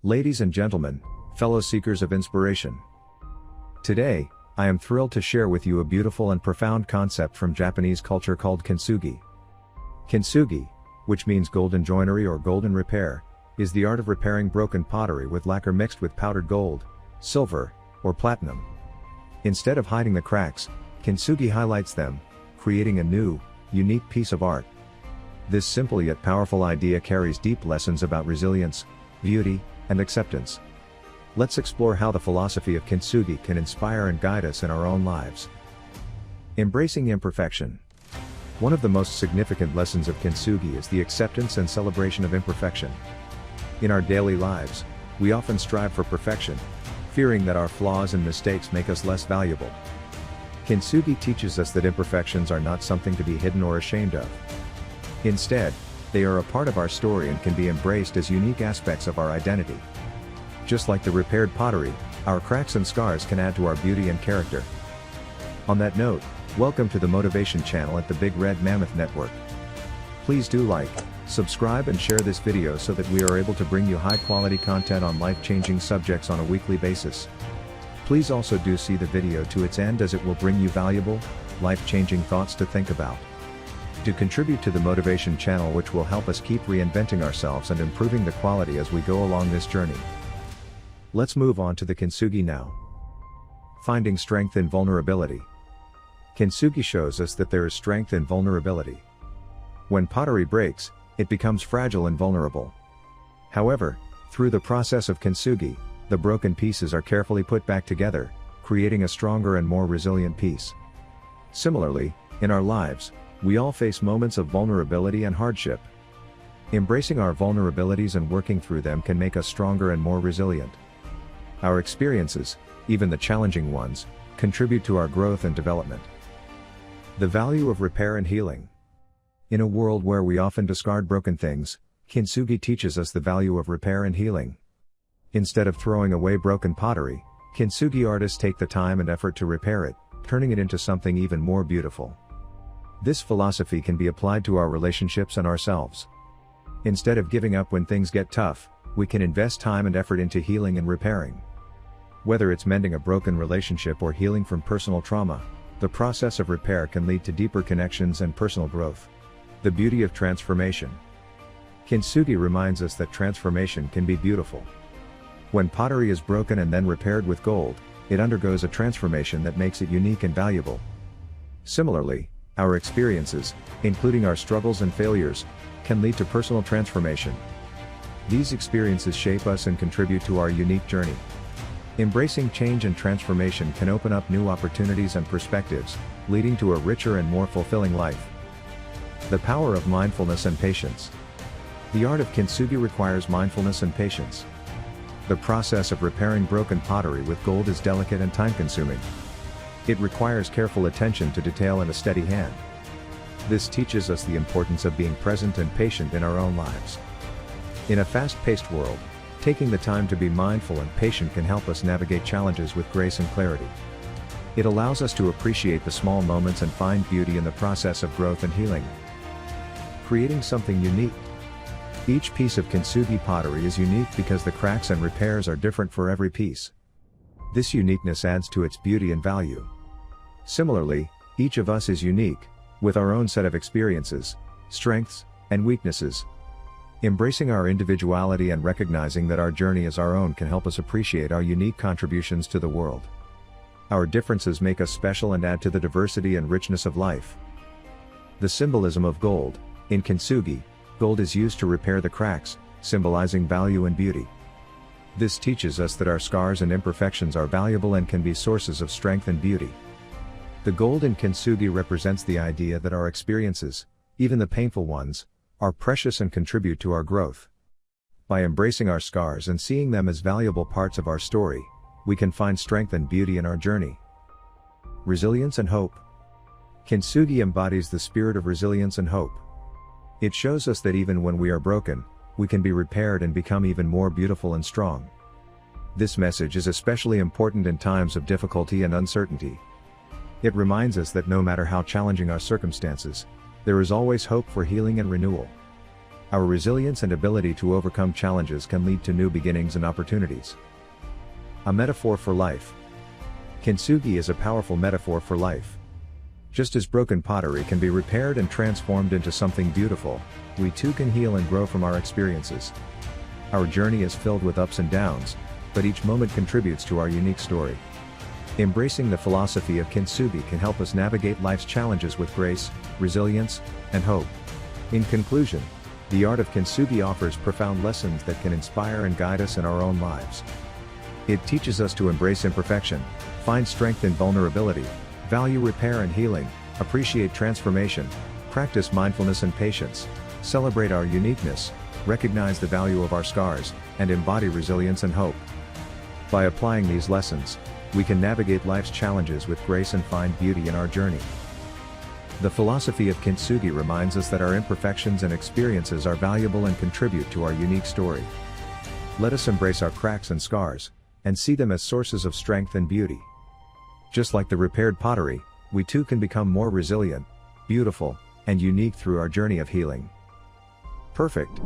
Ladies and gentlemen, fellow seekers of inspiration. Today, I am thrilled to share with you a beautiful and profound concept from Japanese culture called Kintsugi. Kintsugi, which means golden joinery or golden repair, is the art of repairing broken pottery with lacquer mixed with powdered gold, silver, or platinum. Instead of hiding the cracks, Kintsugi highlights them, creating a new, unique piece of art. This simple yet powerful idea carries deep lessons about resilience, beauty, and acceptance. Let's explore how the philosophy of Kintsugi can inspire and guide us in our own lives. Embracing imperfection. One of the most significant lessons of Kintsugi is the acceptance and celebration of imperfection. In our daily lives, we often strive for perfection, fearing that our flaws and mistakes make us less valuable. Kintsugi teaches us that imperfections are not something to be hidden or ashamed of. Instead, they are a part of our story and can be embraced as unique aspects of our identity. Just like the repaired pottery, our cracks and scars can add to our beauty and character. On that note, welcome to the Motivation channel at the Big Red Mammoth Network. Please do like, subscribe and share this video so that we are able to bring you high-quality content on life-changing subjects on a weekly basis. Please also do see the video to its end as it will bring you valuable, life-changing thoughts to think about. To contribute to the Motivation channel, which will help us keep reinventing ourselves and improving the quality as we go along this journey. Let's move on to the Kintsugi now. Finding strength in vulnerability. Kintsugi shows us that there is strength in vulnerability. When pottery breaks, it becomes fragile and vulnerable. However, through the process of Kintsugi, the broken pieces are carefully put back together, creating a stronger and more resilient piece. Similarly, in our lives, we all face moments of vulnerability and hardship. Embracing our vulnerabilities and working through them can make us stronger and more resilient. Our experiences, even the challenging ones, contribute to our growth and development. The value of repair and healing. In a world where we often discard broken things, Kintsugi teaches us the value of repair and healing. Instead of throwing away broken pottery, Kintsugi artists take the time and effort to repair it, turning it into something even more beautiful. This philosophy can be applied to our relationships and ourselves. Instead of giving up when things get tough, we can invest time and effort into healing and repairing. Whether it's mending a broken relationship or healing from personal trauma, the process of repair can lead to deeper connections and personal growth. The beauty of transformation. Kintsugi reminds us that transformation can be beautiful. When pottery is broken and then repaired with gold, it undergoes a transformation that makes it unique and valuable. Similarly, our experiences, including our struggles and failures, can lead to personal transformation. These experiences shape us and contribute to our unique journey. Embracing change and transformation can open up new opportunities and perspectives, leading to a richer and more fulfilling life. The power of mindfulness and patience. The art of Kintsugi requires mindfulness and patience. The process of repairing broken pottery with gold is delicate and time-consuming. It requires careful attention to detail and a steady hand. This teaches us the importance of being present and patient in our own lives. In a fast-paced world, taking the time to be mindful and patient can help us navigate challenges with grace and clarity. It allows us to appreciate the small moments and find beauty in the process of growth and healing. Creating something unique. Each piece of Kintsugi pottery is unique because the cracks and repairs are different for every piece. This uniqueness adds to its beauty and value. Similarly, each of us is unique, with our own set of experiences, strengths, and weaknesses. Embracing our individuality and recognizing that our journey is our own can help us appreciate our unique contributions to the world. Our differences make us special and add to the diversity and richness of life. The symbolism of gold. In Kintsugi, gold is used to repair the cracks, symbolizing value and beauty. This teaches us that our scars and imperfections are valuable and can be sources of strength and beauty. The gold in Kintsugi represents the idea that our experiences, even the painful ones, are precious and contribute to our growth. By embracing our scars and seeing them as valuable parts of our story, we can find strength and beauty in our journey. Resilience and hope. Kintsugi embodies the spirit of resilience and hope. It shows us that even when we are broken, we can be repaired and become even more beautiful and strong. This message is especially important in times of difficulty and uncertainty. It reminds us that no matter how challenging our circumstances, there is always hope for healing and renewal. Our resilience and ability to overcome challenges can lead to new beginnings and opportunities. A metaphor for life. Kintsugi is a powerful metaphor for life. Just as broken pottery can be repaired and transformed into something beautiful, we too can heal and grow from our experiences. Our journey is filled with ups and downs, but each moment contributes to our unique story. Embracing the philosophy of Kintsugi can help us navigate life's challenges with grace, resilience, and hope. In conclusion, the art of Kintsugi offers profound lessons that can inspire and guide us in our own lives. It teaches us to embrace imperfection, find strength in vulnerability, value repair and healing, appreciate transformation, practice mindfulness and patience, celebrate our uniqueness, recognize the value of our scars, and embody resilience and hope. By applying these lessons, we can navigate life's challenges with grace and find beauty in our journey. The philosophy of Kintsugi reminds us that our imperfections and experiences are valuable and contribute to our unique story. Let us embrace our cracks and scars, and see them as sources of strength and beauty. Just like the repaired pottery, we too can become more resilient, beautiful, and unique through our journey of healing. Perfect.